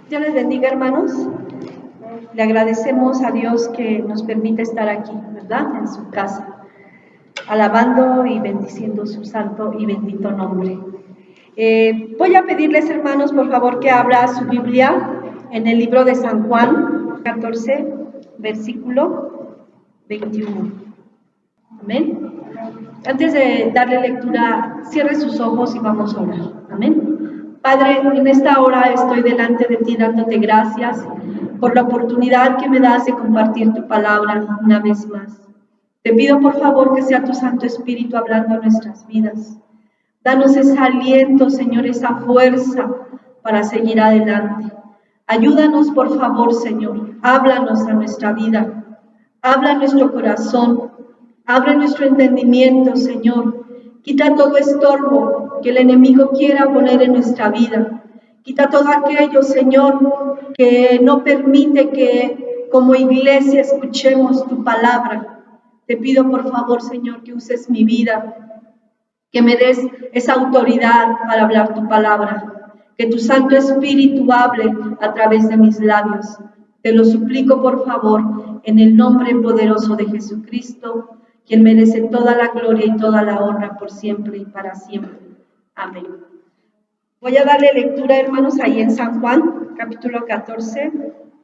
Dios les bendiga, hermanos. Le agradecemos a Dios que nos permite estar aquí, ¿verdad? En su casa, alabando y bendiciendo su santo y bendito nombre. Voy a pedirles, hermanos, por favor, que abra su Biblia en el libro de San Juan 14, versículo 21. Amén. Antes de darle lectura, cierre sus ojos y vamos a orar. Amén. Padre, en esta hora estoy delante de ti dándote gracias por la oportunidad que me das de compartir tu palabra una vez más. Te pido por favor que sea tu Santo Espíritu hablando a nuestras vidas. Danos ese aliento, Señor, esa fuerza para seguir adelante. Ayúdanos, por favor, Señor. Háblanos a nuestra vida. Habla a nuestro corazón. Abre nuestro entendimiento, Señor. Quita todo estorbo que el enemigo quiera poner en nuestra vida. Quita todo aquello, Señor, que no permite que como iglesia escuchemos tu palabra. Te pido, por favor, Señor, que uses mi vida, que me des esa autoridad para hablar tu palabra, que tu Santo Espíritu hable a través de mis labios. Te lo suplico, por favor, en el nombre poderoso de Jesucristo, quien merece toda la gloria y toda la honra por siempre y para siempre. Amén. Voy a darle lectura, hermanos, ahí en San Juan, capítulo 14,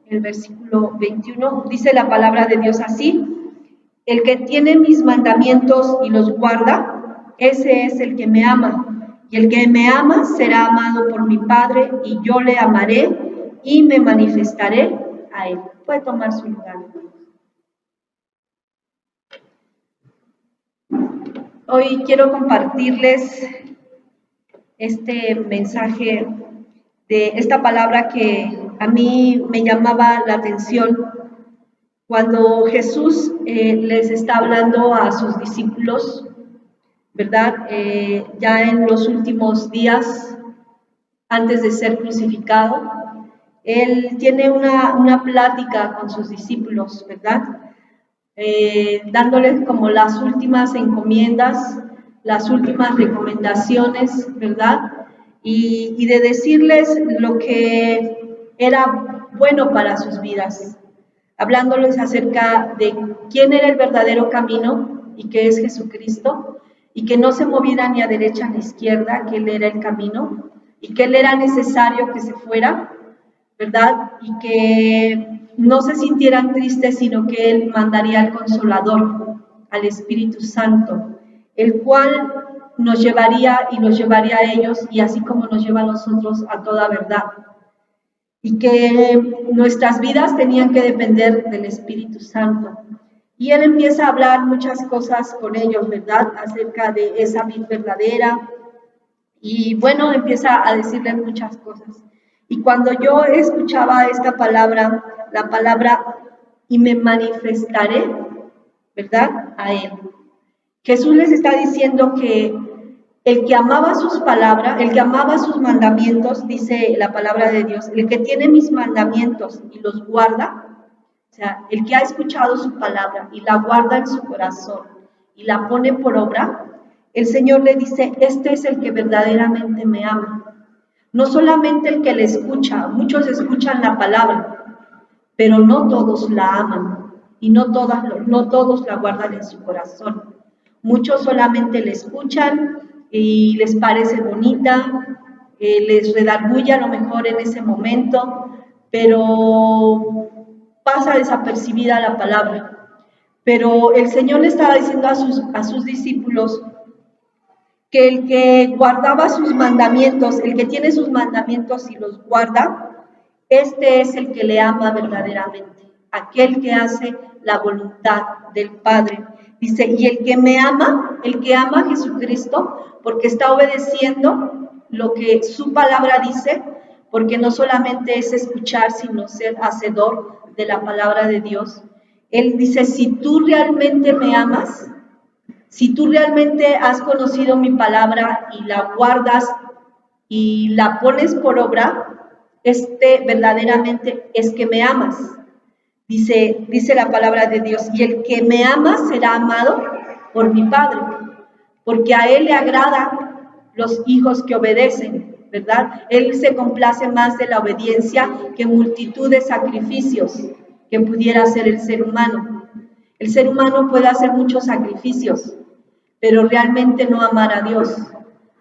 el versículo 21. Dice la palabra de Dios así: el que tiene mis mandamientos y los guarda, ese es el que me ama. Y el que me ama será amado por mi Padre, y yo le amaré y me manifestaré a él. Puede tomar su lugar. Hoy quiero compartirles este mensaje de esta palabra que a mí me llamaba la atención cuando Jesús les está hablando a sus discípulos, ¿verdad? Ya en los últimos días, antes de ser crucificado, Él tiene una plática con sus discípulos, ¿verdad? Dándoles como las últimas encomiendas, las últimas recomendaciones, ¿verdad? Y de decirles lo que era bueno para sus vidas, hablándoles acerca de quién era el verdadero camino y que es Jesucristo, y que no se moviera ni a derecha ni a izquierda, que Él era el camino, y que Él era necesario que se fuera, ¿verdad? Y que no se sintieran tristes, sino que Él mandaría al Consolador, al Espíritu Santo, el cual nos llevaría y los llevaría a ellos, y así como nos lleva a nosotros a toda verdad. Y que nuestras vidas tenían que depender del Espíritu Santo. Y Él empieza a hablar muchas cosas con ellos, ¿verdad? Acerca de esa vida verdadera. Y bueno, empieza a decirles muchas cosas. Y cuando yo escuchaba esta palabra, la palabra y me manifestaré, ¿verdad? A Él. Jesús les está diciendo que el que amaba sus palabras, el que amaba sus mandamientos, dice la palabra de Dios, el que tiene mis mandamientos y los guarda, o sea, el que ha escuchado su palabra y la guarda en su corazón y la pone por obra, el Señor le dice, este es el que verdaderamente me ama. No solamente el que le escucha, muchos escuchan la palabra, pero no todos la aman y no todos la guardan en su corazón. Muchos solamente la escuchan y les parece bonita, les redarguye a lo mejor en ese momento, pero pasa desapercibida la palabra. Pero el Señor le estaba diciendo a sus discípulos que el que guardaba sus mandamientos, el que tiene sus mandamientos y los guarda, este es el que le ama verdaderamente, aquel que hace la voluntad del Padre. Dice, y el que me ama, el que ama a Jesucristo, porque está obedeciendo lo que su palabra dice, porque no solamente es escuchar, sino ser hacedor de la palabra de Dios. Él dice, si tú realmente me amas, si tú realmente has conocido mi palabra y la guardas y la pones por obra, verdaderamente es que me amas. Dice la palabra de Dios, y el que me ama será amado por mi Padre, porque a Él le agradan los hijos que obedecen, ¿verdad? Él se complace más de la obediencia que multitud de sacrificios que pudiera hacer el ser humano. El ser humano puede hacer muchos sacrificios, pero realmente no amar a Dios,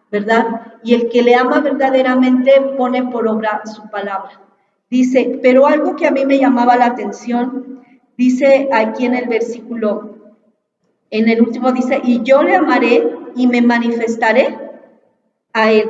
¿verdad? Y el que le ama verdaderamente pone por obra su palabra. Dice, pero algo que a mí me llamaba la atención, dice aquí en el versículo, en el último dice, y yo le amaré y me manifestaré a él.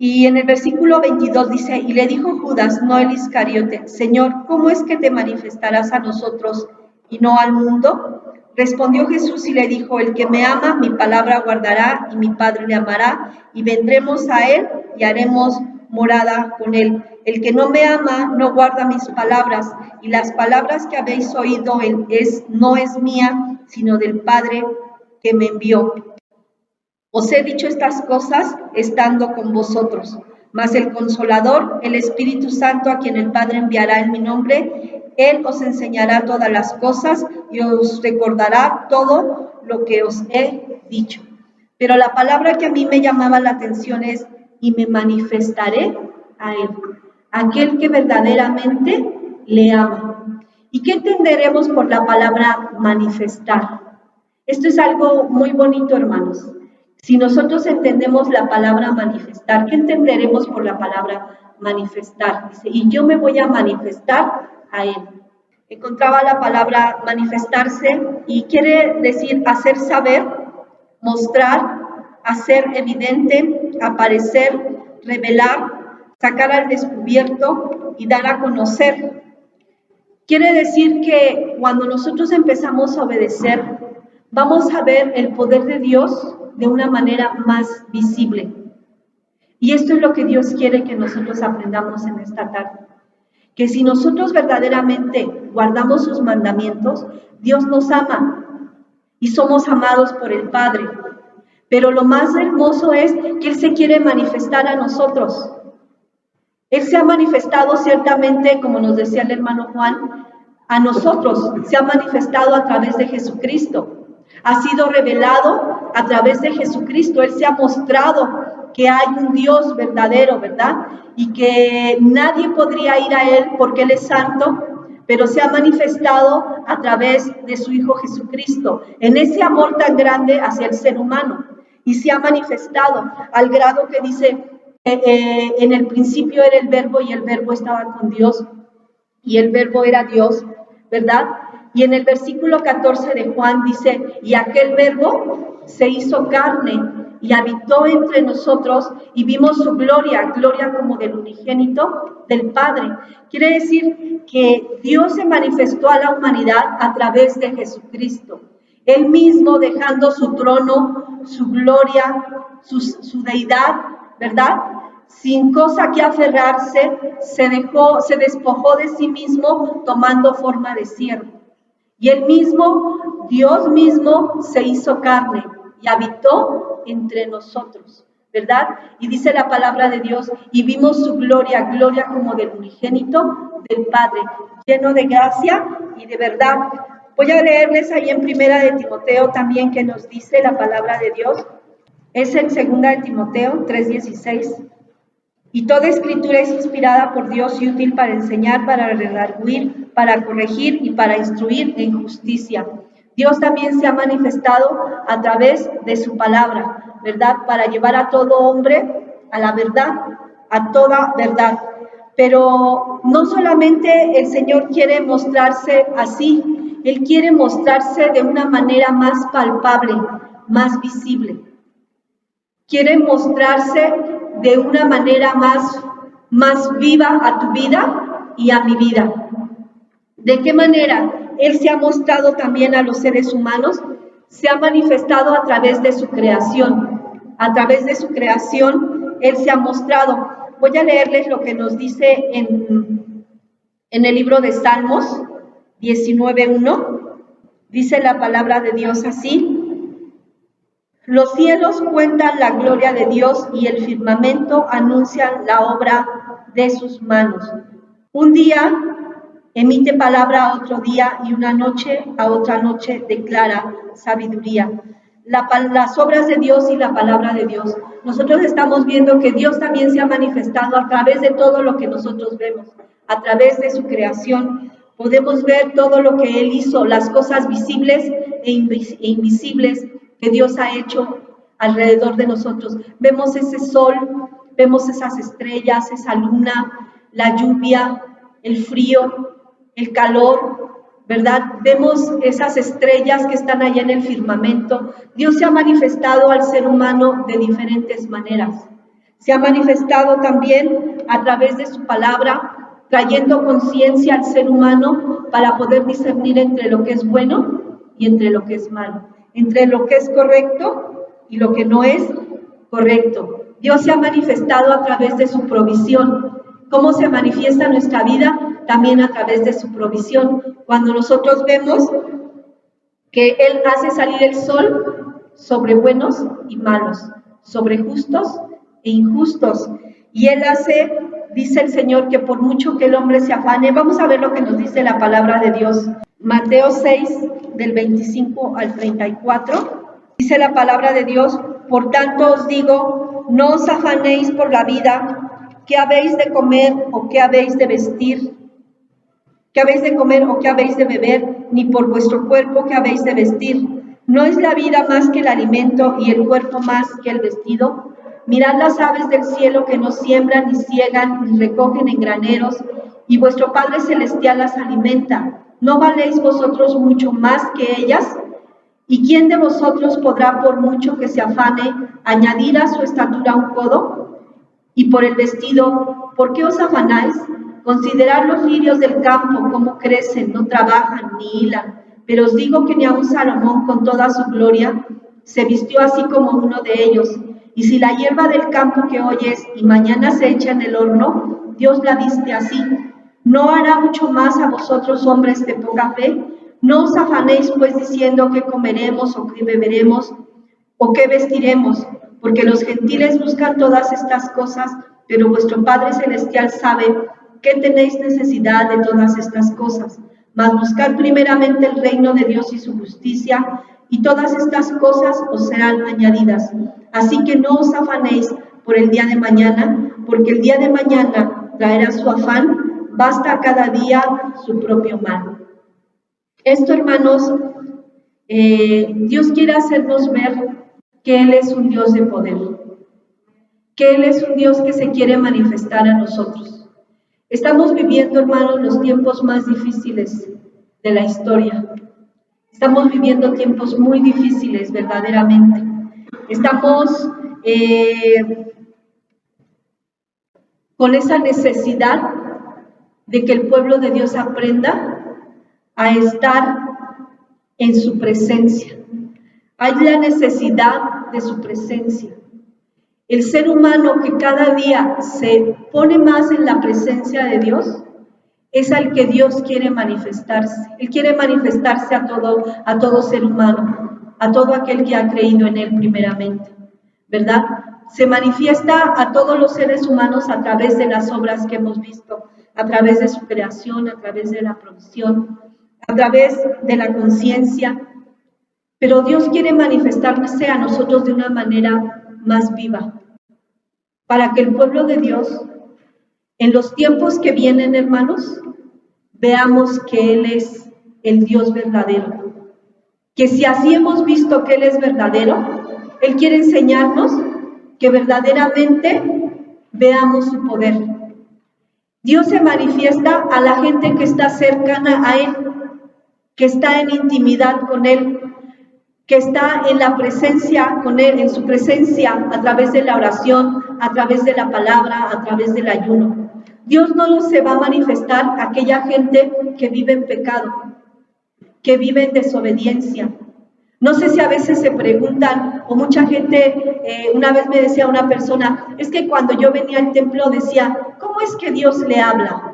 Y en el versículo 22 dice, y le dijo Judas, no el Iscariote, Señor, ¿cómo es que te manifestarás a nosotros y no al mundo? Respondió Jesús y le dijo, el que me ama, mi palabra guardará, y mi Padre le amará, y vendremos a él y haremos morada con él. El que no me ama, no guarda mis palabras, y las palabras que habéis oído no es mía, sino del Padre que me envió. Os he dicho estas cosas estando con vosotros, mas el Consolador, el Espíritu Santo, a quien el Padre enviará en mi nombre, Él os enseñará todas las cosas y os recordará todo lo que os he dicho. Pero la palabra que a mí me llamaba la atención es, y me manifestaré a Él, aquel que verdaderamente le ama. ¿Y qué entenderemos por la palabra manifestar? Esto es algo muy bonito, hermanos. Si nosotros entendemos la palabra manifestar, ¿qué entenderemos por la palabra manifestar? Dice, y yo me voy a manifestar a él. Encontraba la palabra manifestarse y quiere decir hacer saber, mostrar, hacer evidente, aparecer, revelar, sacar al descubierto y dar a conocer. Quiere decir que cuando nosotros empezamos a obedecer, vamos a ver el poder de Dios de una manera más visible. Y esto es lo que Dios quiere que nosotros aprendamos en esta tarde. Que si nosotros verdaderamente guardamos sus mandamientos, Dios nos ama y somos amados por el Padre. Pero lo más hermoso es que Él se quiere manifestar a nosotros. Él se ha manifestado ciertamente, como nos decía el hermano Juan, a nosotros, se ha manifestado a través de Jesucristo. Ha sido revelado a través de Jesucristo. Él se ha mostrado que hay un Dios verdadero, ¿verdad? Y que nadie podría ir a Él porque Él es santo, pero se ha manifestado a través de su Hijo Jesucristo, en ese amor tan grande hacia el ser humano. Y se ha manifestado al grado que dice, en el principio era el verbo y el verbo estaba con Dios y el verbo era Dios, ¿verdad? Y en el versículo 14 de Juan dice, y aquel verbo se hizo carne y habitó entre nosotros y vimos su gloria, gloria como del unigénito del Padre. Quiere decir que Dios se manifestó a la humanidad a través de Jesucristo. Él mismo dejando su trono, su gloria, su deidad, ¿verdad? Sin cosa que aferrarse, se despojó de sí mismo tomando forma de siervo. Y él mismo, Dios mismo, se hizo carne y habitó entre nosotros, ¿verdad? Y dice la palabra de Dios, y vimos su gloria, gloria como del unigénito del Padre, lleno de gracia y de verdad. Voy a leerles ahí en Primera de Timoteo también que nos dice la palabra de Dios. Es en Segunda de Timoteo 3:16. Y toda escritura es inspirada por Dios y útil para enseñar, para redarguir, para corregir y para instruir en justicia. Dios también se ha manifestado a través de su palabra, ¿verdad? Para llevar a todo hombre a la verdad, a toda verdad. Pero no solamente el Señor quiere mostrarse así, Él quiere mostrarse de una manera más palpable, más visible. Quiere mostrarse de una manera más viva a tu vida y a mi vida. ¿De qué manera? Él se ha mostrado también a los seres humanos, se ha manifestado a través de su creación. A través de su creación, Él se ha mostrado. Voy a leerles lo que nos dice en el libro de Salmos 19:1. Dice la palabra de Dios así: los cielos cuentan la gloria de Dios y el firmamento anuncia la obra de sus manos. Un día emite palabra a otro día y una noche a otra noche declara sabiduría. Las obras de Dios y la palabra de Dios nosotros estamos viendo que Dios también se ha manifestado a través de todo lo que nosotros vemos, a través de su creación. Podemos ver todo lo que Él hizo, las cosas visibles e invisibles que Dios ha hecho alrededor de nosotros. Vemos ese sol, vemos esas estrellas, esa luna, la lluvia, el frío, el calor, ¿verdad? Vemos esas estrellas que están allá en el firmamento. Dios se ha manifestado al ser humano de diferentes maneras. Se ha manifestado también a través de su palabra, trayendo conciencia al ser humano para poder discernir entre lo que es bueno y entre lo que es malo, entre lo que es correcto y lo que no es correcto. Dios se ha manifestado a través de su provisión. ¿Cómo se manifiesta nuestra vida? También a través de su provisión. Cuando nosotros vemos que Él hace salir el sol sobre buenos y malos, sobre justos e injustos. Y Él hace, dice el Señor, que por mucho que el hombre se afane, vamos a ver lo que nos dice la palabra de Dios. Mateo 6, del 25 al 34, dice la palabra de Dios: por tanto os digo, no os afanéis por la vida, qué habéis de comer o qué habéis de vestir, qué habéis de comer o qué habéis de beber, ni por vuestro cuerpo qué habéis de vestir. ¿No es la vida más que el alimento y el cuerpo más que el vestido? Mirad las aves del cielo, que no siembran, ni ciegan, ni recogen en graneros, y vuestro Padre Celestial las alimenta. ¿No valéis vosotros mucho más que ellas? ¿Y quién de vosotros podrá, por mucho que se afane, añadir a su estatura un codo? Y por el vestido, ¿por qué os afanáis? Considerad los lirios del campo, cómo crecen, no trabajan ni hilan. Pero os digo que ni aun Salomón, con toda su gloria, se vistió así como uno de ellos. Y si la hierba del campo que hoy es y mañana se echa en el horno, Dios la viste así, ¿no hará mucho más a vosotros, hombres de poca fe? No os afanéis pues diciendo qué comeremos o qué beberemos o qué vestiremos, porque los gentiles buscan todas estas cosas, pero vuestro Padre Celestial sabe que tenéis necesidad de todas estas cosas. Mas buscad primeramente el reino de Dios y su justicia, y todas estas cosas os serán añadidas. Así que no os afanéis por el día de mañana, porque el día de mañana traerá su afán, basta a cada día su propio mal. Esto, hermanos, Dios quiere hacernos ver que Él es un Dios de poder, que Él es un Dios que se quiere manifestar a nosotros. Estamos viviendo, hermanos, los tiempos más difíciles de la historia. Estamos viviendo tiempos muy difíciles, verdaderamente. Estamos con esa necesidad de que el pueblo de Dios aprenda a estar en su presencia. Hay la necesidad de su presencia. El ser humano que cada día se pone más en la presencia de Dios es al que Dios quiere manifestarse. Él quiere manifestarse a todo ser humano, a todo aquel que ha creído en Él primeramente, ¿verdad? Se manifiesta a todos los seres humanos a través de las obras que hemos visto, a través de su creación, a través de la provisión, a través de la conciencia. Pero Dios quiere manifestarse a nosotros de una manera más viva, para que el pueblo de Dios, en los tiempos que vienen, hermanos, veamos que Él es el Dios verdadero. Que si así hemos visto que Él es verdadero, Él quiere enseñarnos que verdaderamente veamos su poder. Dios se manifiesta a la gente que está cercana a Él, que está en intimidad con Él, que está en la presencia con Él, en su presencia, a través de la oración, a través de la palabra, a través del ayuno. Dios no se va a manifestar a aquella gente que vive en pecado, que vive en desobediencia. No sé si a veces se preguntan, o mucha gente, una vez me decía una persona, es que cuando yo venía al templo decía, ¿cómo es que Dios le habla?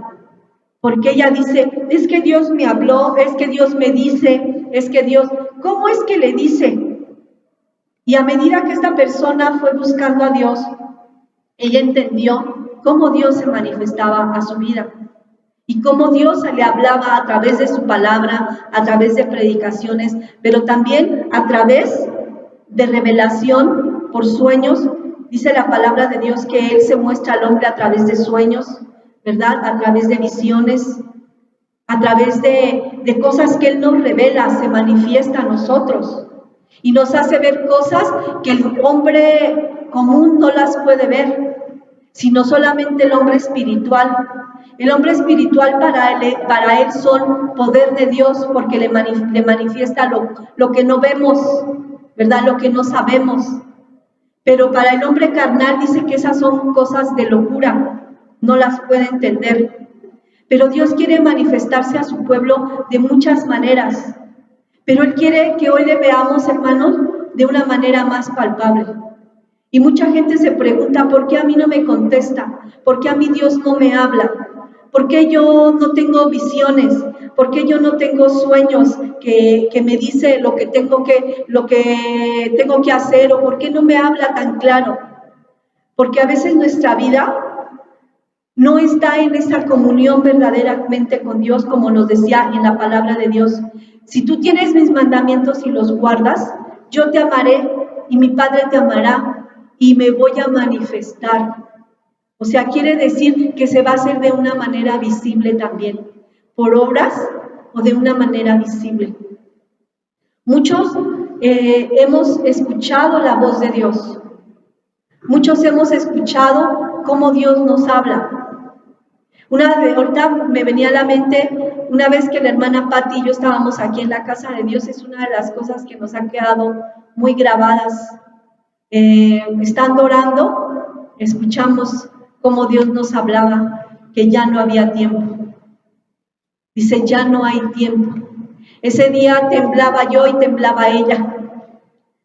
Porque ella dice, es que Dios me habló, es que Dios me dice, es que Dios, ¿cómo es que le dice? Y a medida que esta persona fue buscando a Dios, ella entendió cómo Dios se manifestaba a su vida y cómo Dios le hablaba a través de su palabra, a través de predicaciones, pero también a través de revelación por sueños Dice la palabra de Dios que Él se muestra al hombre a través de sueños, ¿verdad? A través de visiones, a través de cosas que Él nos revela, se manifiesta a nosotros y nos hace ver cosas que el hombre común no las puede ver, sino solamente el hombre espiritual. El hombre espiritual para él son poder de Dios, porque le manifiesta lo que no vemos, ¿verdad? Lo que no sabemos. Pero para el hombre carnal dice que esas son cosas de locura, no las puede entender. Pero Dios quiere manifestarse a su pueblo de muchas maneras. Pero Él quiere que hoy le veamos, hermanos, de una manera más palpable. Y mucha gente se pregunta, ¿por qué a mí no me contesta? ¿Por qué a mí Dios no me habla? ¿Por qué yo no tengo visiones? ¿Por qué yo no tengo sueños que me dice lo que tengo que hacer? ¿O por qué no me habla tan claro? Porque a veces nuestra vida no está en esa comunión verdaderamente con Dios, como nos decía en la palabra de Dios. Si tú tienes mis mandamientos y los guardas, yo te amaré y mi Padre te amará y me voy a manifestar. O sea, quiere decir que se va a hacer de una manera visible también, por obras o de una manera visible. Muchos hemos escuchado la voz de Dios. Muchos hemos escuchado cómo Dios nos habla. Ahorita me venía a la mente, una vez que la hermana Patti y yo estábamos aquí en la casa de Dios, es una de las cosas que nos han quedado muy grabadas. Estando orando, escuchamos cómo Dios nos hablaba, que ya no había tiempo. Dice, ya no hay tiempo. Ese día temblaba yo y temblaba ella,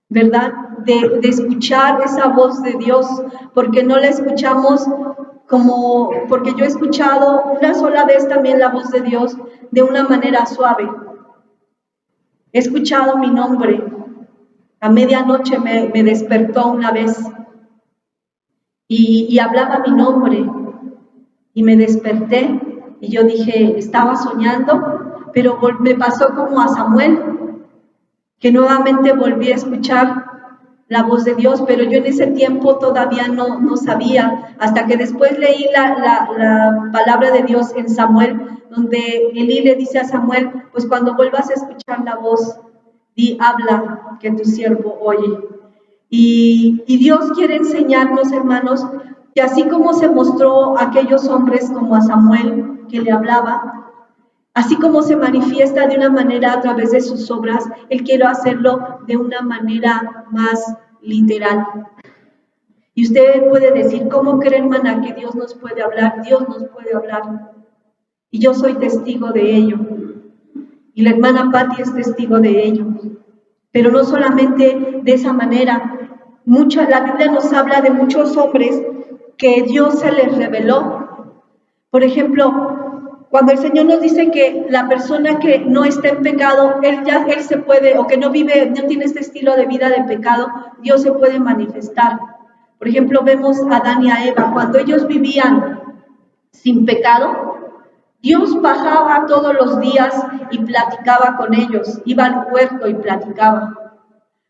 ¿verdad? De escuchar esa voz de Dios, porque no la escuchamos porque yo he escuchado una sola vez también la voz de Dios de una manera suave. He escuchado mi nombre. A medianoche me despertó una vez y hablaba mi nombre y me desperté y yo dije, estaba soñando, pero me pasó como a Samuel, que nuevamente volví a escuchar la voz de Dios, pero yo en ese tiempo todavía no sabía, hasta que después leí la palabra de Dios en Samuel, donde Elí le dice a Samuel, pues cuando vuelvas a escuchar la voz, habla, que tu siervo oye. Y Dios quiere enseñarnos, hermanos, que así como se mostró a aquellos hombres como a Samuel, que le hablaba, así como se manifiesta de una manera a través de sus obras, Él quiere hacerlo de una manera más literal. Y usted puede decir, ¿cómo cree, hermana, que Dios nos puede hablar? Dios nos puede hablar. Y yo soy testigo de ello. Y la hermana Patti es testigo de ello. Pero no solamente de esa manera. La Biblia nos habla de muchos hombres que Dios se les reveló. Por ejemplo, cuando el Señor nos dice que la persona que no está en pecado, él se puede, o que no tiene este estilo de vida de pecado, Dios se puede manifestar. Por ejemplo, vemos a Adán y a Eva, cuando ellos vivían sin pecado, Dios bajaba todos los días y platicaba con ellos, iba al huerto y platicaba.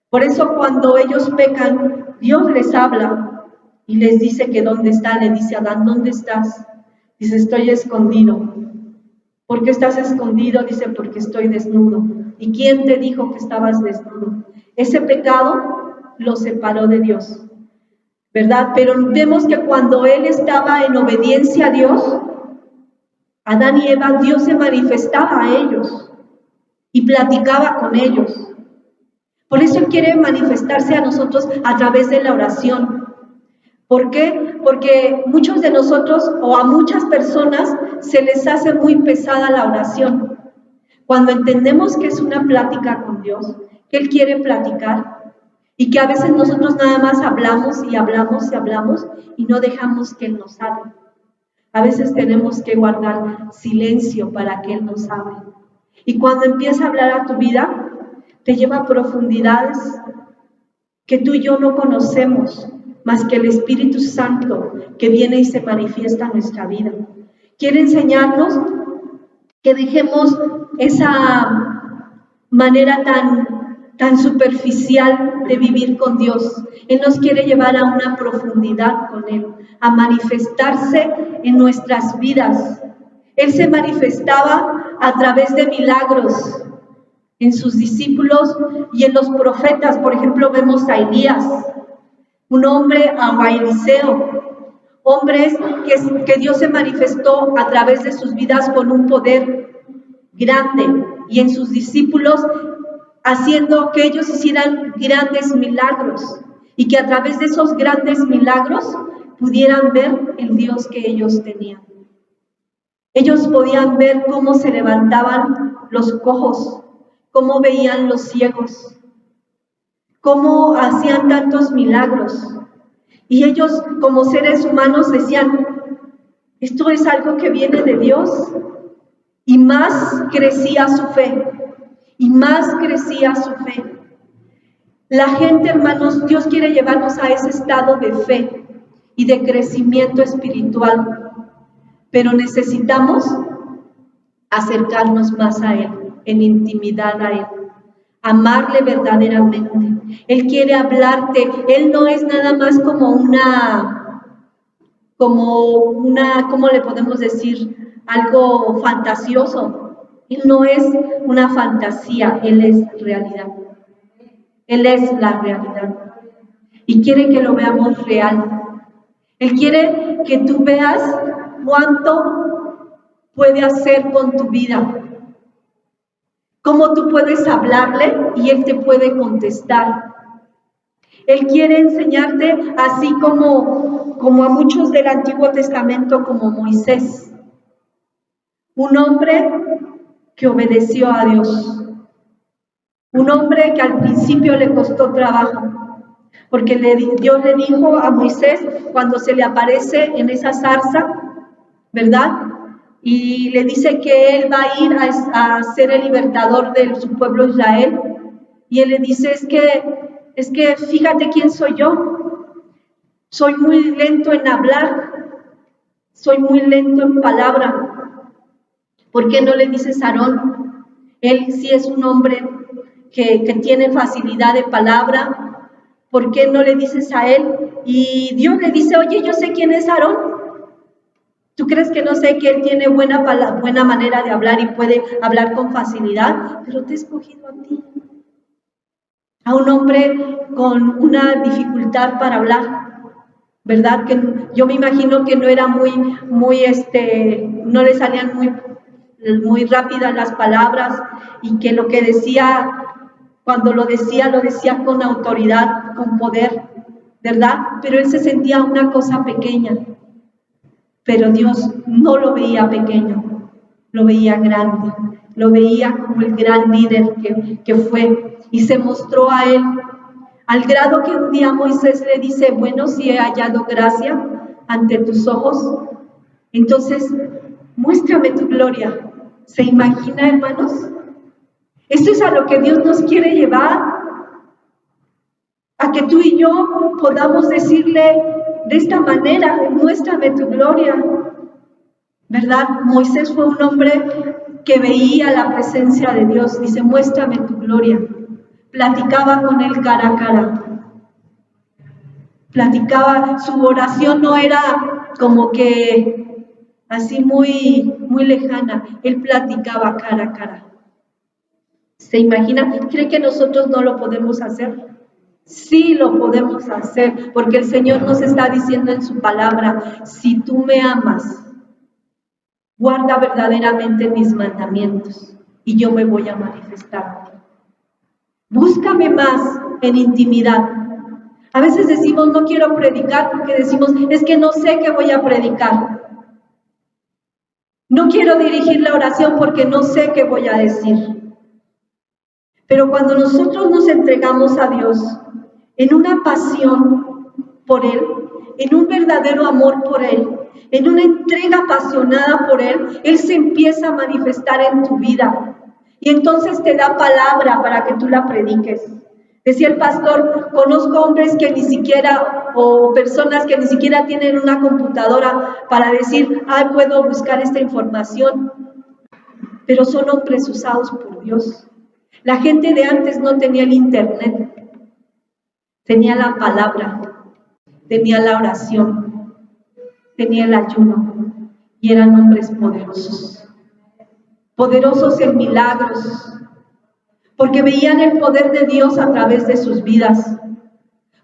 Por eso cuando ellos pecan, Dios les habla y les dice que dónde está. Le dice a Adán, ¿dónde estás? Dice, estoy escondido. ¿Por qué estás escondido? Dice, porque estoy desnudo. ¿Y quién te dijo que estabas desnudo? Ese pecado lo separó de Dios, ¿verdad? Pero vemos que cuando él estaba en obediencia a Dios, Adán y Eva, Dios se manifestaba a ellos y platicaba con ellos. Por eso Él quiere manifestarse a nosotros a través de la oración. ¿Por qué? Porque muchos de nosotros o a muchas personas se les hace muy pesada la oración. Cuando entendemos que es una plática con Dios, que Él quiere platicar y que a veces nosotros nada más hablamos y hablamos y hablamos y no dejamos que Él nos hable. A veces tenemos que guardar silencio para que Él nos hable. Y cuando empieza a hablar a tu vida, te lleva a profundidades que tú y yo no conocemos, más que el Espíritu Santo que viene y se manifiesta en nuestra vida. Quiere enseñarnos que dejemos esa manera tan superficial de vivir con Dios. Él nos quiere llevar a una profundidad con Él, a manifestarse en nuestras vidas. Él se manifestaba a través de milagros en sus discípulos y en los profetas. Por ejemplo, vemos a Elías, un hombre, a Eliseo, hombres que Dios se manifestó a través de sus vidas con un poder grande, y en sus discípulos haciendo que ellos hicieran grandes milagros y que a través de esos grandes milagros pudieran ver el Dios que ellos tenían. Ellos podían ver cómo se levantaban los cojos, cómo veían los ciegos, cómo hacían tantos milagros. Y ellos, como seres humanos, decían, esto es algo que viene de Dios. Y más crecía su fe, y más crecía su fe. La gente, hermanos, Dios quiere llevarnos a ese estado de fe y de crecimiento espiritual, pero necesitamos acercarnos más a Él, en intimidad a Él, amarle verdaderamente. Él quiere hablarte. Él no es nada más como ¿cómo le podemos decir? Algo fantasioso. Él no es una fantasía, Él es realidad. Él es la realidad. Y quiere que lo veamos real. Él quiere que tú veas cuánto puede hacer con tu vida. Cómo tú puedes hablarle y Él te puede contestar. Él quiere enseñarte así como a muchos del Antiguo Testamento, como Moisés. Un hombre que obedeció a Dios. Un hombre que al principio le costó trabajo, porque Dios le dijo a Moisés cuando se le aparece en esa zarza, ¿verdad? Y le dice que él va a ir a ser el libertador de su pueblo Israel. Y él le dice, es que fíjate quién soy yo. Soy muy lento en hablar, soy muy lento en palabra. ¿Por qué no le dices a Aarón? Él sí es un hombre que tiene facilidad de palabra. ¿Por qué no le dices a él? Y Dios le dice, oye, yo sé quién es Aarón. ¿Tú crees que no sé que él tiene buena manera de hablar y puede hablar con facilidad? Pero te he escogido a ti. A un hombre con una dificultad para hablar, ¿verdad? Que yo me imagino que no era no le salían muy rápidas las palabras, y que lo que decía, cuando lo decía con autoridad, con poder, ¿verdad? Pero él se sentía una cosa pequeña. Pero Dios no lo veía pequeño, lo veía grande, lo veía como el gran líder que fue, y se mostró a él, al grado que un día Moisés le dice, bueno, si he hallado gracia ante tus ojos, entonces muéstrame tu gloria. ¿Se imagina, hermanos? Eso es a lo que Dios nos quiere llevar, a que tú y yo podamos decirle de esta manera, muéstrame tu gloria, ¿verdad? Moisés fue un hombre que veía la presencia de Dios, dice, muéstrame tu gloria. Platicaba con él cara a cara. Platicaba, su oración no era como que así muy lejana, él platicaba cara a cara. ¿Se imagina? ¿Cree que nosotros no lo podemos hacer? Sí lo podemos hacer, porque el Señor nos está diciendo en su palabra, si tú me amas, guarda verdaderamente mis mandamientos y yo me voy a manifestar. Búscame más en intimidad. A veces decimos, no quiero predicar porque decimos, es que no sé qué voy a predicar. No quiero dirigir la oración porque no sé qué voy a decir. Pero cuando nosotros nos entregamos a Dios en una pasión por Él, en un verdadero amor por Él, en una entrega apasionada por Él, Él se empieza a manifestar en tu vida. Y entonces te da palabra para que tú la prediques. Decía el pastor, conozco hombres que ni siquiera, o personas que ni siquiera tienen una computadora para decir, puedo buscar esta información. Pero son hombres usados por Dios. La gente de antes no tenía el internet, tenía la palabra, tenía la oración, tenía el ayuno y eran hombres poderosos, poderosos en milagros, porque veían el poder de Dios a través de sus vidas.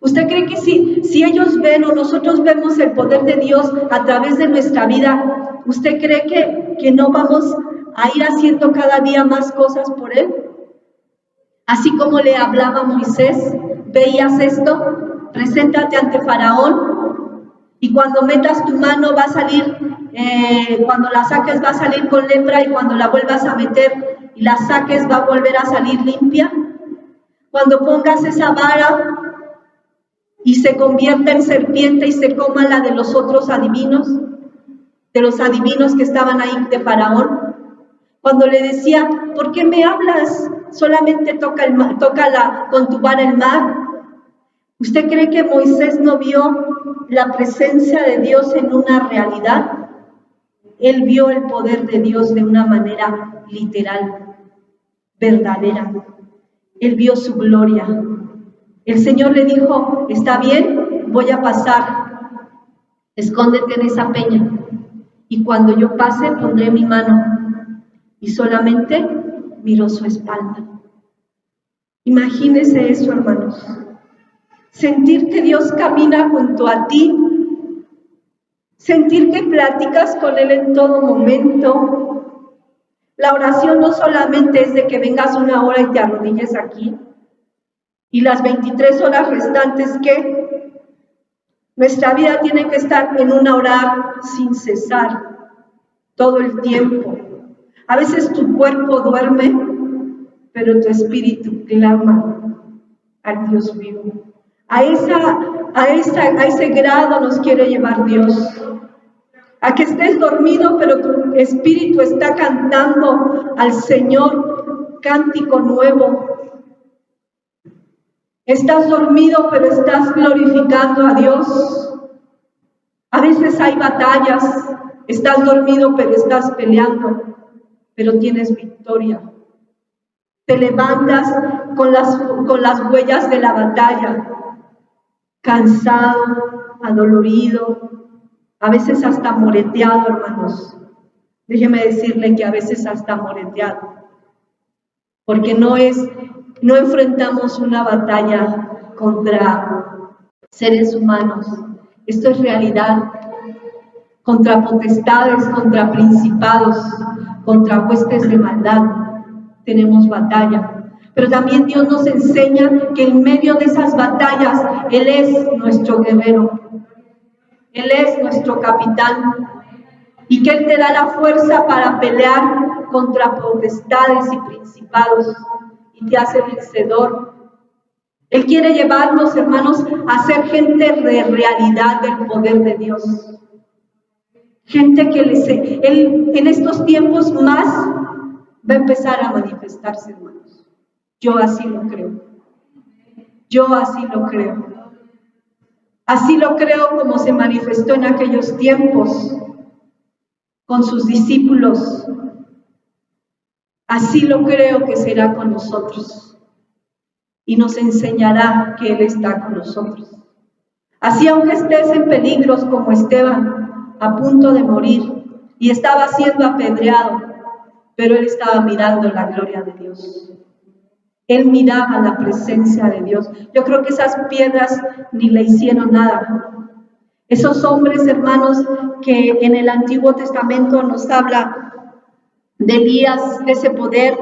¿Usted cree que si ellos ven o nosotros vemos el poder de Dios a través de nuestra vida, usted cree que no vamos a ir haciendo cada día más cosas por Él? Así como le hablaba a Moisés, veías esto, preséntate ante Faraón y cuando metas tu mano va a salir, cuando la saques va a salir con lepra y cuando la vuelvas a meter y la saques va a volver a salir limpia. Cuando pongas esa vara y se convierta en serpiente y se coma la de los otros adivinos, de los adivinos que estaban ahí de Faraón. Cuando le decía, ¿por qué me hablas? Solamente tócala con tu vara el mar. ¿Usted cree que Moisés no vio la presencia de Dios en una realidad? Él vio el poder de Dios de una manera literal, verdadera. Él vio su gloria. El Señor le dijo, está bien, voy a pasar, escóndete en esa peña, y cuando yo pase pondré mi mano, y solamente miró su espalda. Imagínese eso, hermanos, sentir que Dios camina junto a ti, sentir que platicas con Él en todo momento. La oración no solamente es de que vengas una hora y te arrodilles aquí, y las 23 horas restantes, ¿qué? Nuestra vida tiene que estar en un orar sin cesar, todo el tiempo. A veces tu cuerpo duerme, pero tu espíritu clama al Dios vivo. A ese grado nos quiere llevar Dios. A que estés dormido, pero tu espíritu está cantando al Señor cántico nuevo. Estás dormido, pero estás glorificando a Dios. A veces hay batallas, estás dormido, pero estás peleando, pero tienes victoria. Te levantas con las huellas de la batalla, cansado, adolorido, a veces hasta moreteado, hermanos. Déjeme decirle que a veces hasta moreteado, porque no enfrentamos una batalla contra seres humanos. Esto es realidad. Contra potestades, contra principados, contra huestes de maldad tenemos batalla. Pero también Dios nos enseña que en medio de esas batallas Él es nuestro guerrero. Él es nuestro capitán. Y que Él te da la fuerza para pelear contra potestades y principados y te hace vencedor. Él quiere llevarnos, hermanos, a ser gente de realidad del poder de Dios. Gente que Él en estos tiempos más va a empezar a manifestarse, hermanos. Yo así lo creo. Yo así lo creo. Así lo creo como se manifestó en aquellos tiempos con sus discípulos. Así lo creo que será con nosotros. Y nos enseñará que Él está con nosotros. Así aunque estés en peligros como Esteban, a punto de morir, y estaba siendo apedreado, pero él estaba mirando la gloria de Dios. Él miraba la presencia de Dios. Yo creo que esas piedras ni le hicieron nada. Esos hombres, hermanos, que en el Antiguo Testamento nos habla de Elías, de ese poder,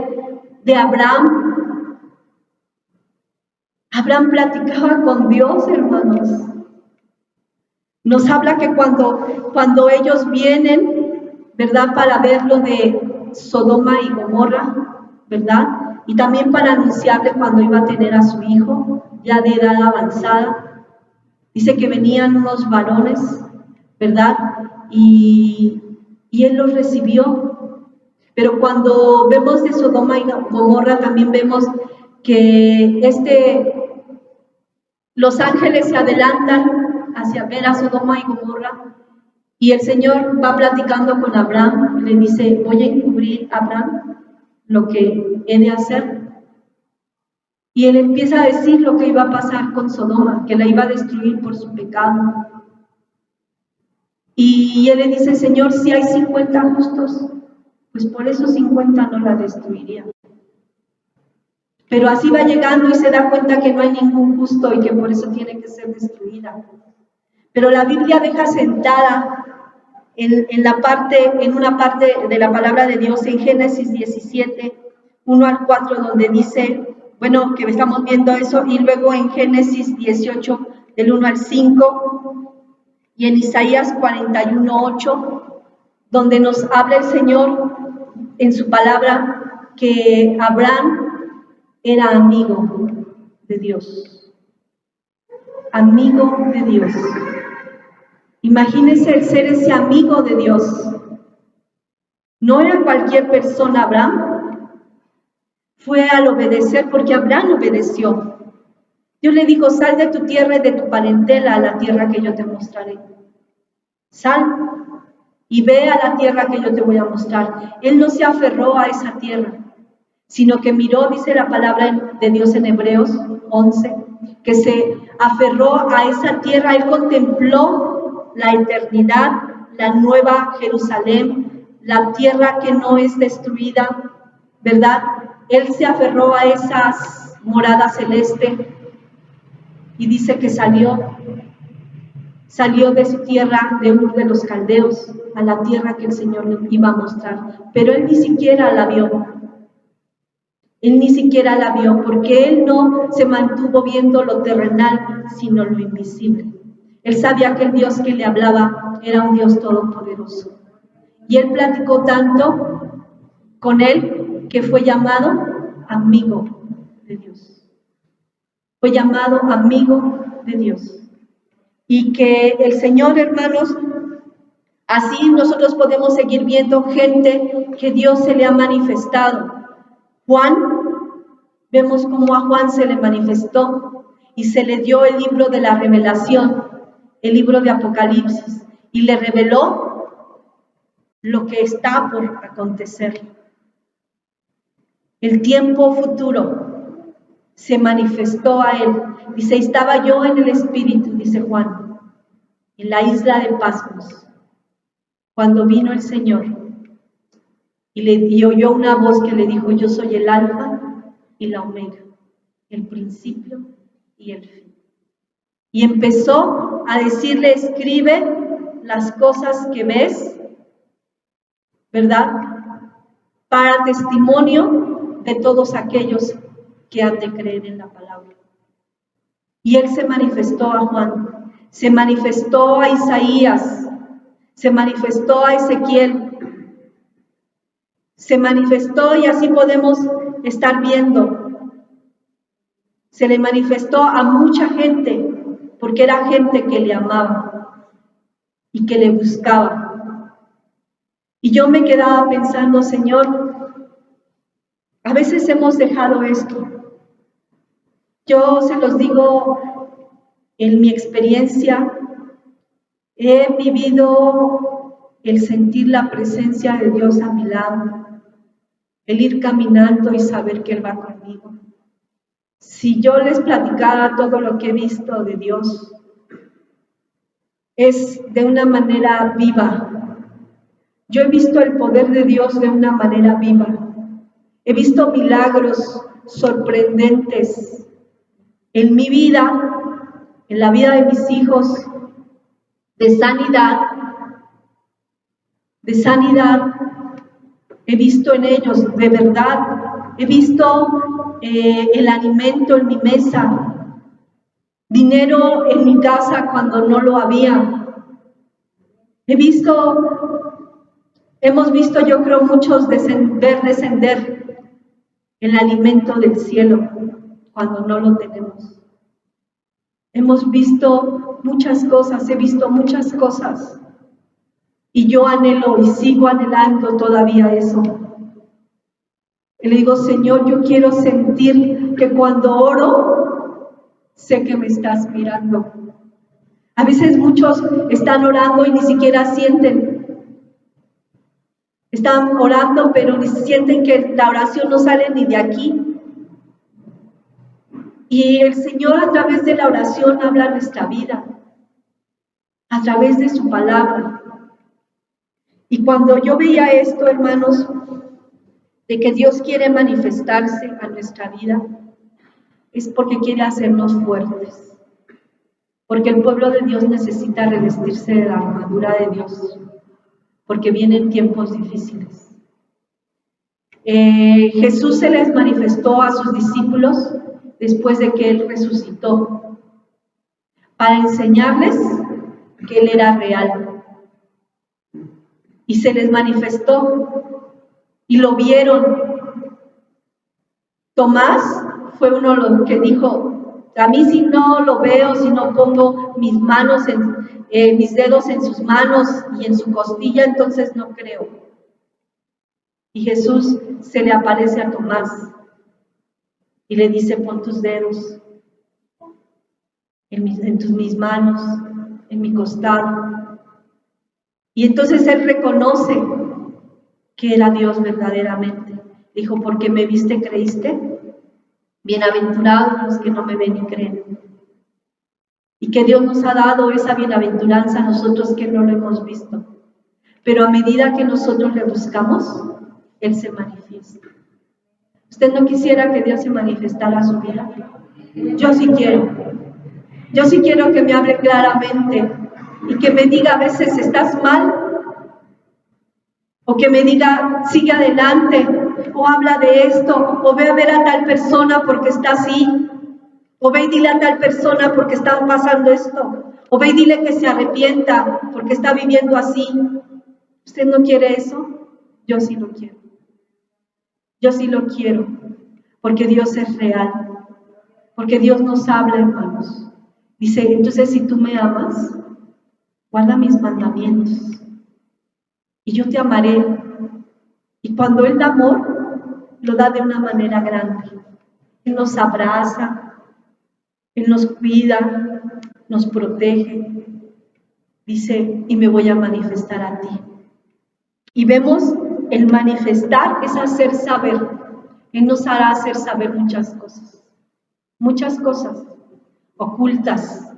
de Abraham. Abraham platicaba con Dios, hermanos. Nos habla que cuando ellos vienen, ¿verdad? Para ver lo de Sodoma y Gomorra, ¿verdad? Y también para anunciarle cuando iba a tener a su hijo, ya de edad avanzada. Dice que venían unos varones, ¿verdad? Y él los recibió. Pero cuando vemos de Sodoma y Gomorra, también vemos que los ángeles se adelantan hacia ver a Sodoma y Gomorra, y el Señor va platicando con Abraham y le dice, voy a encubrir a Abraham lo que he de hacer, Y él empieza a decir lo que iba a pasar con Sodoma, que la iba a destruir por su pecado. Y él le dice, Señor, si hay 50 justos, pues por esos 50 no la destruiría. Pero así va llegando y se da cuenta que no hay ningún justo y que por eso tiene que ser destruida. Pero la Biblia deja sentada en una parte de la palabra de Dios en Génesis 17, 1 al 4, donde dice, bueno, que estamos viendo eso, y luego en Génesis 18, del 1 al 5, y en Isaías 41, 8, donde nos habla el Señor en su palabra que Abraham era amigo de Dios. Amigo de Dios. Imagínense el ser ese amigo de Dios. No era cualquier persona Abraham. Fue al obedecer porque Abraham obedeció. Dios le dijo, sal de tu tierra y de tu parentela a la tierra que yo te mostraré. Sal y ve a la tierra que yo te voy a mostrar. Él no se aferró a esa tierra, sino que miró, dice la palabra de Dios en Hebreos 11, que se aferró a esa tierra. Él contempló la eternidad, la nueva Jerusalén, la tierra que no es destruida, ¿verdad? Él se aferró a esas moradas celestes y dice que salió de su tierra, de Ur de los Caldeos, a la tierra que el Señor le iba a mostrar. Pero él ni siquiera la vio. Él ni siquiera la vio porque él no se mantuvo viendo lo terrenal, sino lo invisible. Él sabía que el Dios que le hablaba era un Dios todopoderoso. Y él platicó tanto con él que fue llamado amigo de Dios. Fue llamado amigo de Dios. Y que el Señor, hermanos, así nosotros podemos seguir viendo gente que Dios se le ha manifestado. Juan, vemos cómo a Juan se le manifestó y se le dio el libro de la revelación, el libro de Apocalipsis, y le reveló lo que está por acontecer. El tiempo futuro se manifestó a él. Dice, estaba yo en el Espíritu, dice Juan, en la isla de Patmos, cuando vino el Señor y oyó una voz que le dijo, yo soy el Alfa y la Omega, el principio y el fin. Y empezó a decirle, escribe las cosas que ves, ¿verdad? Para testimonio de todos aquellos que han de creer en la palabra. Y él se manifestó a Juan, se manifestó a Isaías, se manifestó a Ezequiel, se manifestó, y así podemos estar viendo. Se le manifestó a mucha gente, porque era gente que le amaba y que le buscaba. Y yo me quedaba pensando, Señor, a veces hemos dejado esto. Yo se los digo, en mi experiencia, he vivido el sentir la presencia de Dios a mi lado, el ir caminando y saber que Él va conmigo. Si yo les platicara todo lo que he visto de Dios, es de una manera viva. Yo he visto el poder de Dios de una manera viva. He visto milagros sorprendentes en mi vida, en la vida de mis hijos, de sanidad. He visto en ellos, de verdad, he visto el alimento en mi mesa, dinero en mi casa cuando no lo había. Hemos visto, yo creo, muchos ver descender el alimento del cielo cuando no lo tenemos. Hemos visto muchas cosas, he visto muchas cosas. Y yo anhelo y sigo anhelando todavía eso. Y le digo, Señor, yo quiero sentir que cuando oro, sé que me estás mirando. A veces muchos están orando y ni siquiera sienten. Están orando, pero ni sienten que la oración no sale ni de aquí. Y el Señor a través de la oración habla nuestra vida, a través de su palabra. Y cuando yo veía esto, hermanos, de que Dios quiere manifestarse a nuestra vida, es porque quiere hacernos fuertes. Porque el pueblo de Dios necesita revestirse de la armadura de Dios, porque vienen tiempos difíciles. Jesús se les manifestó a sus discípulos después de que Él resucitó, para enseñarles que Él era real. Y se les manifestó y lo vieron. Tomás fue uno de los que dijo: a mí si no lo veo, si no pongo mis dedos en sus manos y en su costilla, entonces no creo. Y Jesús se le aparece a Tomás y le dice: pon tus dedos en mis manos, en mi costado. Y entonces él reconoce que era Dios verdaderamente. Dijo: porque me viste, creíste. Bienaventurados los que no me ven y creen. Y que Dios nos ha dado esa bienaventuranza a nosotros que no lo hemos visto. Pero a medida que nosotros le buscamos, Él se manifiesta. ¿Usted no quisiera que Dios se manifestara a su vida? Yo sí quiero. Yo sí quiero que me hable claramente y que me diga a veces: ¿estás mal? O que me diga: sigue adelante, o habla de esto, o ve a ver a tal persona porque está así, o ve y dile a tal persona porque está pasando esto, o ve y dile que se arrepienta porque está viviendo así. ¿Usted no quiere eso? Yo sí lo quiero. Yo sí lo quiero, porque Dios es real, porque Dios nos habla, hermanos. Dice: entonces si tú me amas, guarda mis mandamientos, y yo te amaré. Y cuando Él da amor, lo da de una manera grande. Él nos abraza, Él nos cuida, nos protege. Dice: y me voy a manifestar a ti. Y vemos, el manifestar es hacer saber. Él nos hará hacer saber muchas cosas ocultas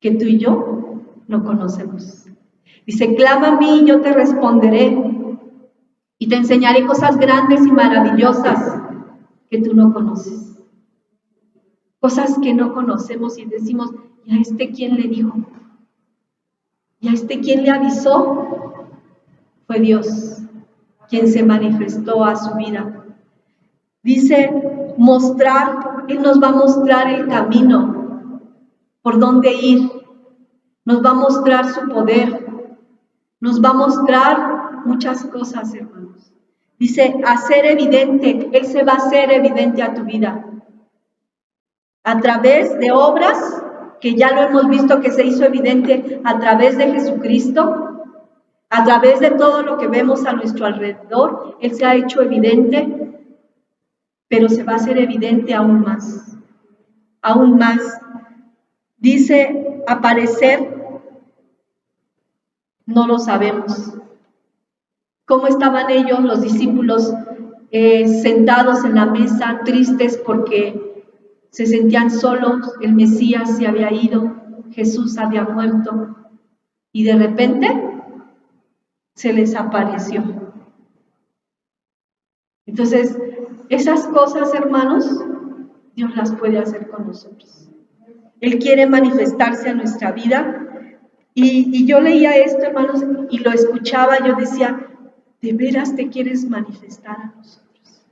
que tú y yo no conocemos. Dice: clama a mí y yo te responderé, y te enseñaré cosas grandes y maravillosas que tú no conoces. Cosas que no conocemos y decimos: ¿y a este quién le dijo? ¿Y a este quién le avisó? Fue Dios quien se manifestó a su vida. Dice: mostrar, Él nos va a mostrar el camino, por dónde ir. Nos va a mostrar su poder. Nos va a mostrar muchas cosas, hermanos. Dice: hacer evidente, Él se va a hacer evidente a tu vida. A través de obras, que ya lo hemos visto que se hizo evidente a través de Jesucristo, a través de todo lo que vemos a nuestro alrededor, Él se ha hecho evidente, pero se va a hacer evidente aún más. Aún más. Dice: aparecer, no lo sabemos. ¿Cómo estaban ellos, los discípulos, sentados en la mesa, tristes porque se sentían solos? El Mesías se había ido, Jesús había muerto, y de repente se les apareció. Entonces, esas cosas, hermanos, Dios las puede hacer con nosotros. Él quiere manifestarse a nuestra vida. Y yo leía esto, hermanos, y lo escuchaba. Yo decía: ¿de veras te quieres manifestar a nosotros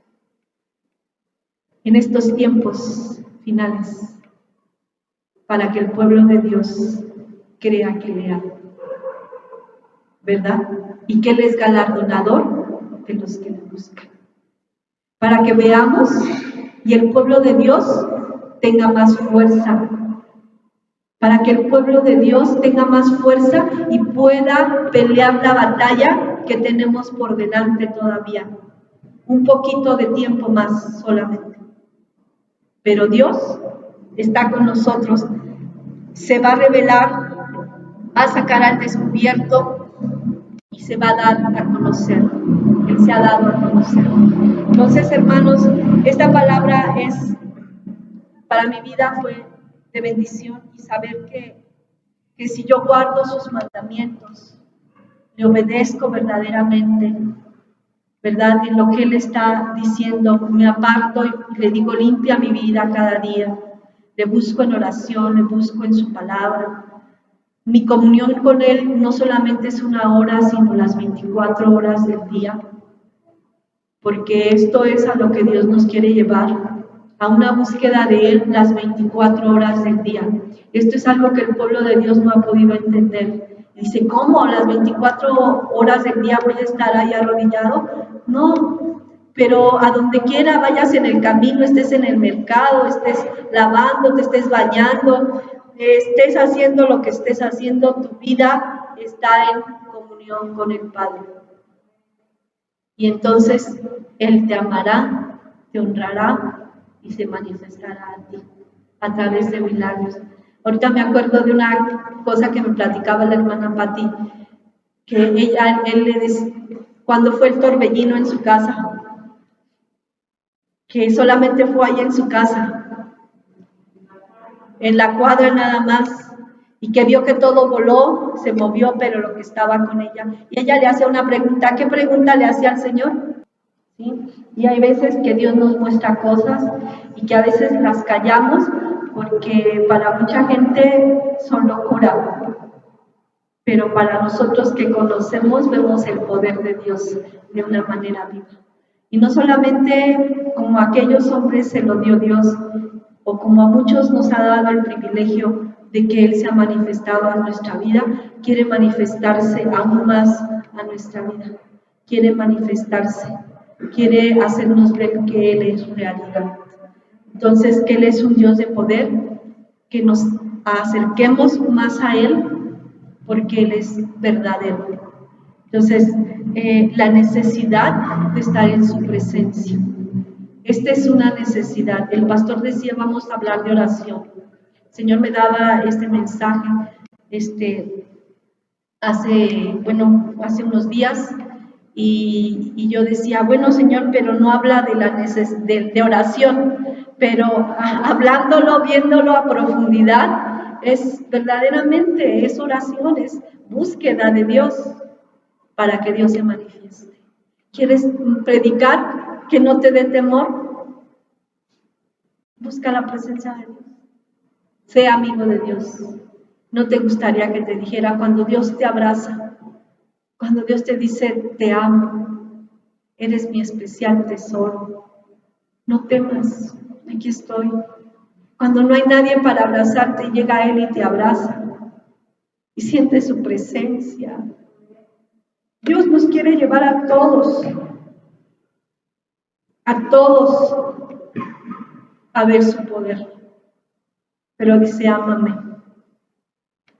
en estos tiempos finales, para que el pueblo de Dios crea que le ama? ¿Verdad? Y que Él es galardonador de los que le buscan. Para que veamos y el pueblo de Dios tenga más fuerza. Para que el pueblo de Dios tenga más fuerza y pueda pelear la batalla que tenemos por delante todavía. Un poquito de tiempo más solamente. Pero Dios está con nosotros. Se va a revelar, va a sacar al descubierto y se va a dar a conocer. Él se ha dado a conocer. Entonces, hermanos, esta palabra es para mi vida fue de bendición y saber que si yo guardo sus mandamientos, le obedezco verdaderamente, ¿verdad? En lo que Él está diciendo, me aparto y le digo, limpia mi vida cada día. Le busco en oración, le busco en su palabra. Mi comunión con Él no solamente es una hora, sino las 24 horas del día, porque esto es a lo que Dios nos quiere llevar, a una búsqueda de Él las 24 horas del día. Esto es algo que el pueblo de Dios no ha podido entender. Dice, ¿cómo? ¿Las 24 horas del día voy a estar ahí arrodillado? No, pero a donde quiera vayas en el camino, estés en el mercado, estés lavando, te estés bañando, estés haciendo lo que estés haciendo, tu vida está en comunión con el Padre. Y entonces Él te amará, te honrará y se manifestará a ti a través de milagros. Ahorita me acuerdo de una cosa que me platicaba la hermana Patti, que él le decía, cuando fue el torbellino en su casa, que solamente fue ahí en su casa, en la cuadra nada más, y que vio que todo voló, se movió, pero lo que estaba con ella. Y ella le hace una pregunta. ¿Qué pregunta le hacía al Señor? ¿Sí? Y hay veces que Dios nos muestra cosas y que a veces las callamos porque para mucha gente son locura, pero para nosotros que conocemos vemos el poder de Dios de una manera viva. Y no solamente como a aquellos hombres se lo dio Dios, o como a muchos nos ha dado el privilegio de que Él se ha manifestado a nuestra vida, quiere manifestarse aún más a nuestra vida, quiere manifestarse, quiere hacernos ver que Él es realidad. Entonces, que Él es un Dios de poder, que nos acerquemos más a Él, porque Él es verdadero. Entonces, la necesidad de estar en su presencia. Esta es una necesidad. El pastor decía, vamos a hablar de oración. El Señor me daba este mensaje hace unos días y yo decía, bueno, Señor, pero no habla de oración, pero hablándolo, viéndolo a profundidad, es verdaderamente, es oración, es búsqueda de Dios para que Dios se manifieste. ¿Quieres predicar que no te dé temor? Busca la presencia de Dios. Sé amigo de Dios. ¿No te gustaría que te dijera cuando Dios te abraza, cuando Dios te dice, te amo, eres mi especial tesoro? No temas, aquí estoy. Cuando no hay nadie para abrazarte, llega Él y te abraza y siente su presencia. Dios nos quiere llevar a todos a ver su poder. Pero dice, ámame,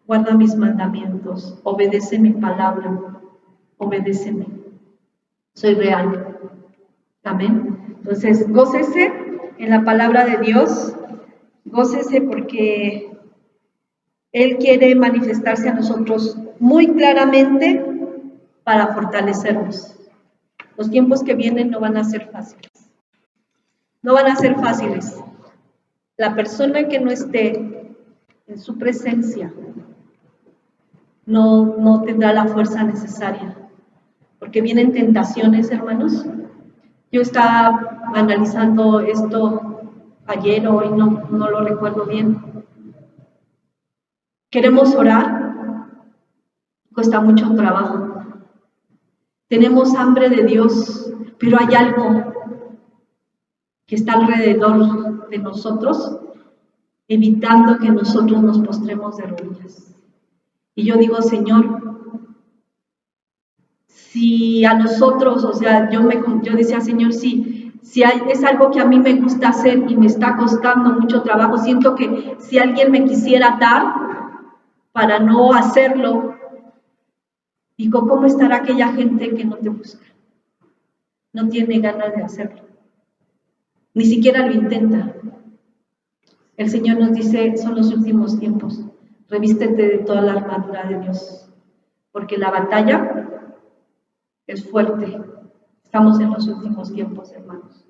guarda mis mandamientos, obedece mi palabra, obedéceme. Soy real. Amén. Entonces, gócese en la palabra de Dios, gócese porque Él quiere manifestarse a nosotros muy claramente para fortalecernos. Los tiempos que vienen no van a ser fáciles. No van a ser fáciles. La persona que no esté en su presencia no tendrá la fuerza necesaria, porque vienen tentaciones, hermanos. Yo estaba analizando esto ayer o hoy, no lo recuerdo bien. Queremos orar, cuesta mucho trabajo. Tenemos hambre de Dios, pero hay algo que está alrededor de nosotros, evitando que nosotros nos postremos de rodillas. Y yo digo, Señor, si a nosotros, o sea, yo decía, Señor, es algo que a mí me gusta hacer y me está costando mucho trabajo, siento que si alguien me quisiera dar para no hacerlo, digo, ¿cómo estará aquella gente que no te busca? No tiene ganas de hacerlo, ni siquiera lo intenta. El Señor nos dice, son los últimos tiempos, revístete de toda la armadura de Dios, porque la batalla es fuerte. Estamos en los últimos tiempos, hermanos.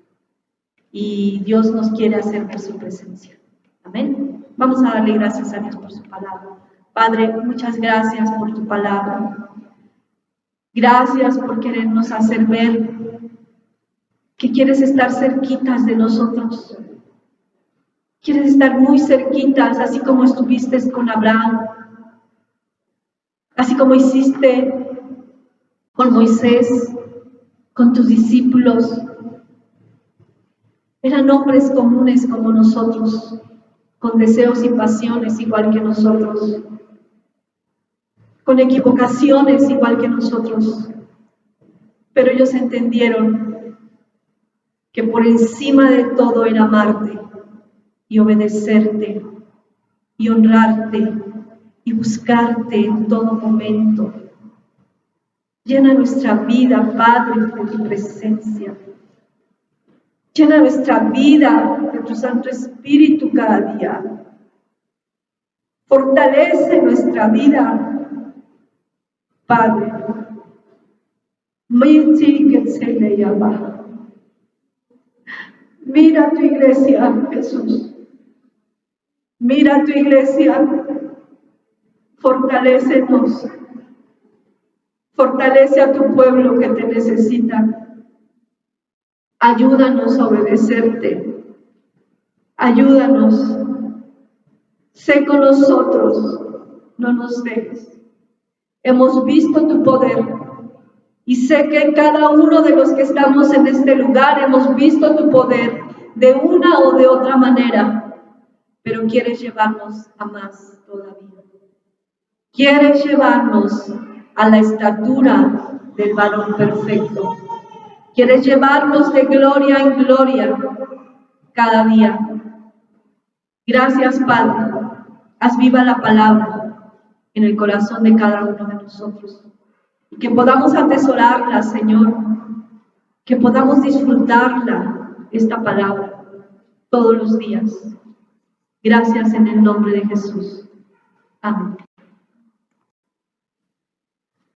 Y Dios nos quiere hacer ver su presencia. Amén. Vamos a darle gracias a Dios por su palabra. Padre, muchas gracias por tu palabra. Gracias por querernos hacer ver que quieres estar cerquitas de nosotros. Quieres estar muy cerquitas, así como estuviste con Abraham, así como hiciste con Moisés, con tus discípulos. Eran hombres comunes como nosotros, con deseos y pasiones igual que nosotros, con equivocaciones igual que nosotros. Pero ellos entendieron que por encima de todo era amarte y obedecerte y honrarte y buscarte en todo momento. Llena nuestra vida, Padre, de tu presencia. Llena nuestra vida de tu Santo Espíritu cada día. Fortalece nuestra vida, Padre. Mira tu iglesia, Jesús. Mira tu iglesia. Fortalécenos. Fortalece a tu pueblo que te necesita. Ayúdanos a obedecerte. Ayúdanos. Sé con nosotros. No nos dejes. Hemos visto tu poder. Y sé que cada uno de los que estamos en este lugar hemos visto tu poder de una o de otra manera. Pero quieres llevarnos a más todavía. Quieres llevarnos a la estatura del varón perfecto. Quieres llevarnos de gloria en gloria cada día. Gracias, Padre. Haz viva la palabra en el corazón de cada uno de nosotros. Y que podamos atesorarla, Señor. Que podamos disfrutarla, esta palabra, todos los días. Gracias en el nombre de Jesús. Amén.